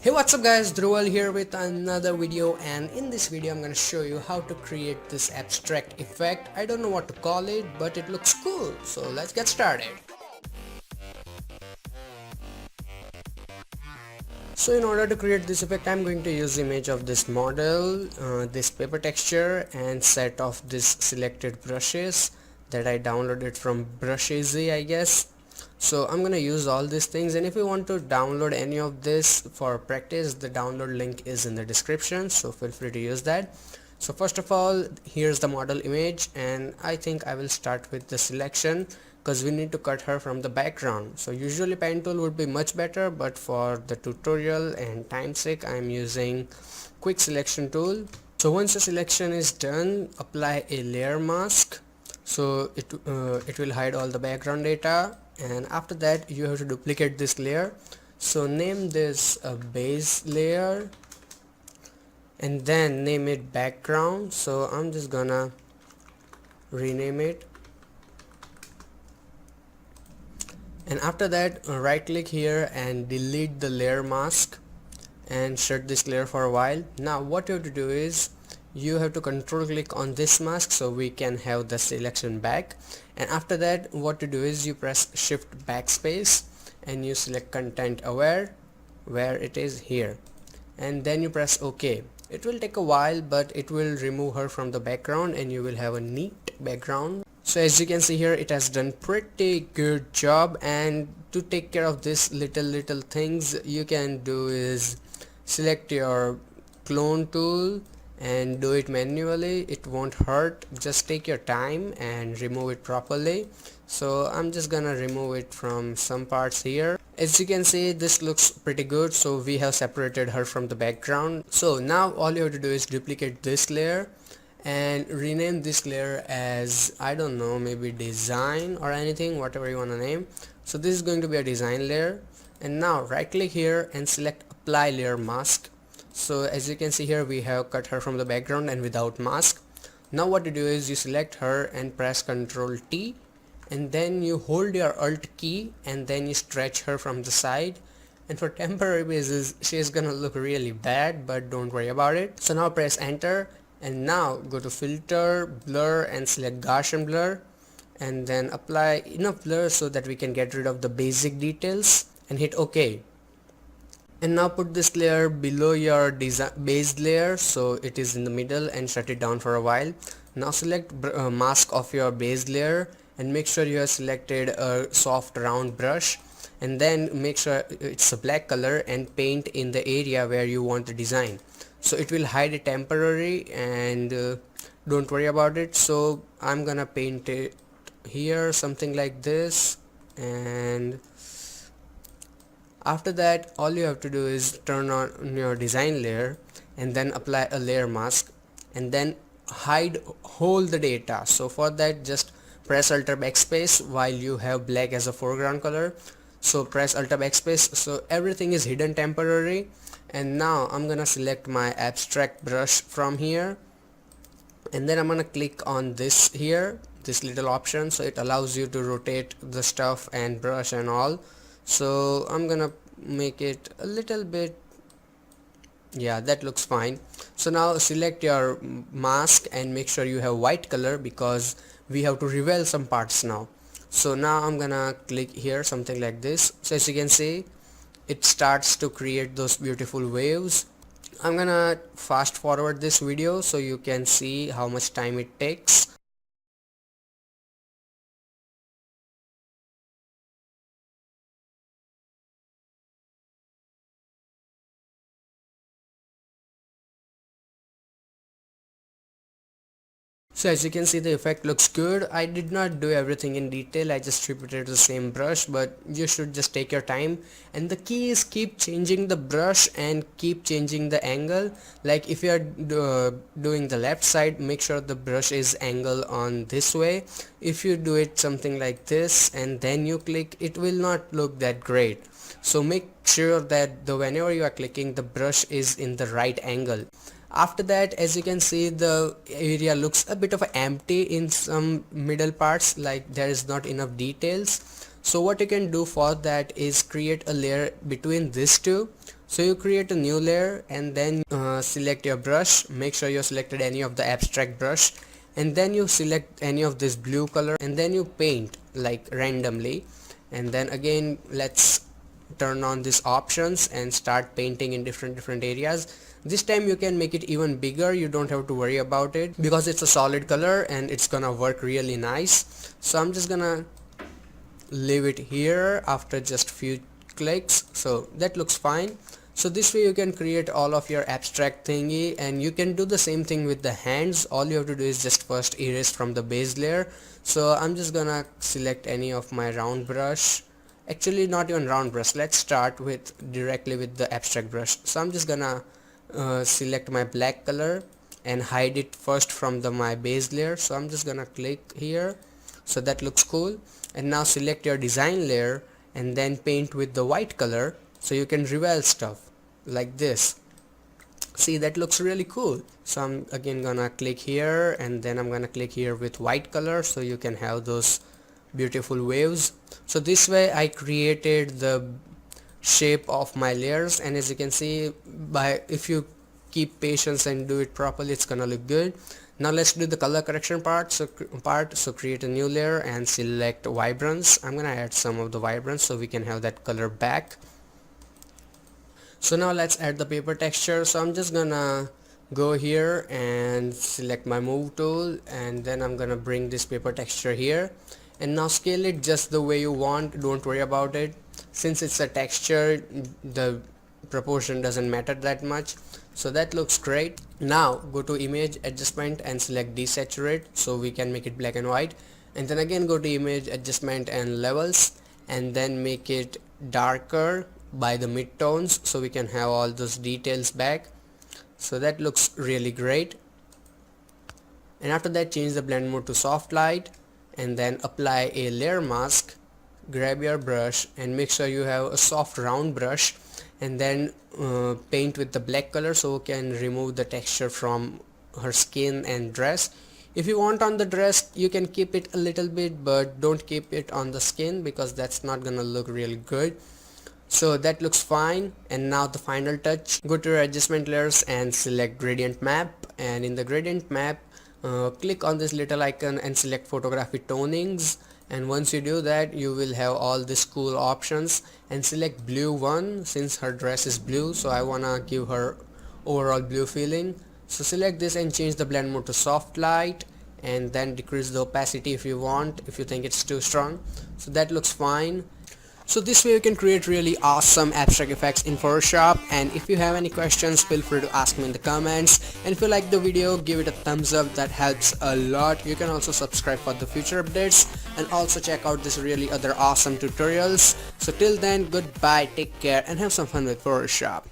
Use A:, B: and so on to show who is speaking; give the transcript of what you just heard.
A: Hey, what's up guys, Dhruval here with another video, and in this video I'm gonna show you how to create this abstract effect. I don't know what to call it, but it looks cool, so let's get started. So in order to create this effect, I'm going to use the image of this model, this paper texture, and set of this selected brushes that I downloaded from Brusheasy, I guess. So I'm gonna use all these things, and if you want to download any of this for practice, the download link is in the description, so feel free to use that. So first of all, here's the model image, and I think I will start with the selection because we need to cut her from the background. So usually pen tool would be much better, but for the tutorial and time sake I'm using quick selection tool. So once the selection is done, apply a layer mask, so it will hide all the background data, and after that you have to duplicate this layer. So name this a base layer and then name it background. So I'm just gonna rename it, and after that right click here and delete the layer mask and shut this layer for a while. Now what you have to do is you have to control click on this mask so we can have the selection back, and after that what to do is you press shift backspace and you select content aware where it is here, and then you press OK. It will take a while, but it will remove her from the background and you will have a neat background. So as you can see here, it has done pretty good job, and to take care of this little things you can do is select your clone tool and do it manually. It won't hurt, just take your time and remove it properly. So I'm just gonna remove it from some parts here. As you can see, this looks pretty good, so we have separated her from the background. So now all you have to do is duplicate this layer and rename this layer as, I don't know, maybe design or anything, whatever you want to name. So this is going to be a design layer, and now right click here and select apply layer mask. So as you can see here, we have cut her from the background and without mask. Now what you do is you select her and press Ctrl T, and then you hold your Alt key and then you stretch her from the side, and for temporary basis she is gonna look really bad, but don't worry about it. So now press enter, and now go to filter, blur, and select Gaussian blur, and then apply enough blur so that we can get rid of the basic details, and hit OK. And now put this layer below your base layer so it is in the middle, and shut it down for a while. Now select mask of your base layer and make sure you have selected a soft round brush, and then make sure it's a black color and paint in the area where you want the design. So it will hide it temporary, and don't worry about it. So I'm gonna paint it here something like this, and after that all you have to do is turn on your design layer and then apply a layer mask and then hold the data. So for that, just press Alt backspace while you have black as a foreground color. So press Alt backspace so everything is hidden temporary. And now I'm gonna select my abstract brush from here, and then I'm gonna click on this here, this little option, so it allows you to rotate the stuff and brush and all. So I'm gonna make it a little bit, yeah, that looks fine. So now select your mask and make sure you have white color because we have to reveal some parts now. So now I'm gonna click here something like this. So as you can see, it starts to create those beautiful waves. I'm gonna fast forward this video so you can see how much time it takes. So as you can see, the effect looks good. I did not do everything in detail, I just repeated the same brush, but you should just take your time, and the key is keep changing the brush and keep changing the angle. Like if you are doing the left side, make sure the brush is angle on this way. If you do it something like this and then you click, it will not look that great. So make sure that whenever you are clicking, the brush is in the right angle. After that, as you can see, the area looks a bit of empty in some middle parts, like there is not enough details. So what you can do for that is create a layer between these two. So you create a new layer and then select your brush, make sure you selected any of the abstract brush, and then you select any of this blue color and then you paint like randomly, and then again let's turn on these options and start painting in different areas. This time you can make it even bigger, you don't have to worry about it because it's a solid color and it's gonna work really nice. So I'm just gonna leave it here after just few clicks, so that looks fine. So this way you can create all of your abstract thingy, and you can do the same thing with the hands. All you have to do is just first erase from the base layer. So I'm just gonna select any of my round brush, actually not even round brush, let's start with directly with the abstract brush. So I'm just gonna select my black color and hide it first from my base layer. So I'm just gonna click here, so that looks cool. And now select your design layer and then paint with the white color, so you can reveal stuff like this. See, that looks really cool. So I'm again gonna click here and then I'm gonna click here with white color, so you can have those beautiful waves. So this way I created the shape of my layers, and as you can see, if you keep patience and do it properly, it's gonna look good. Now let's do the color correction part. So create a new layer and select vibrance. I'm gonna add some of the vibrance so we can have that color back. So now let's add the paper texture. So I'm just gonna go here and select my move tool, and then I'm gonna bring this paper texture here, and now scale it just the way you want, don't worry about it. Since it's a texture, the proportion doesn't matter that much. So that looks great. Now go to image adjustment and select desaturate, so we can make it black and white, and then again go to image adjustment and levels and then make it darker by the midtones, so we can have all those details back. So that looks really great. And after that, change the blend mode to soft light and then apply a layer mask. Grab your brush and make sure you have a soft round brush, and then paint with the black color so we can remove the texture from her skin and dress. If you want on the dress, you can keep it a little bit, but don't keep it on the skin because that's not gonna look really good. So that looks fine. And now the final touch, go to your adjustment layers and select gradient map, and in the gradient map click on this little icon and select photography tonings, and once you do that you will have all these cool options. And select blue one, since her dress is blue, so I wanna give her overall blue feeling. So select this and change the blend mode to soft light, and then decrease the opacity if you want, if you think it's too strong. So that looks fine. So this way you can create really awesome abstract effects in Photoshop. And if you have any questions, feel free to ask me in the comments, and if you like the video, give it a thumbs up, that helps a lot. You can also subscribe for the future updates, and also check out this really other awesome tutorials. So till then, goodbye, take care, and have some fun with Photoshop.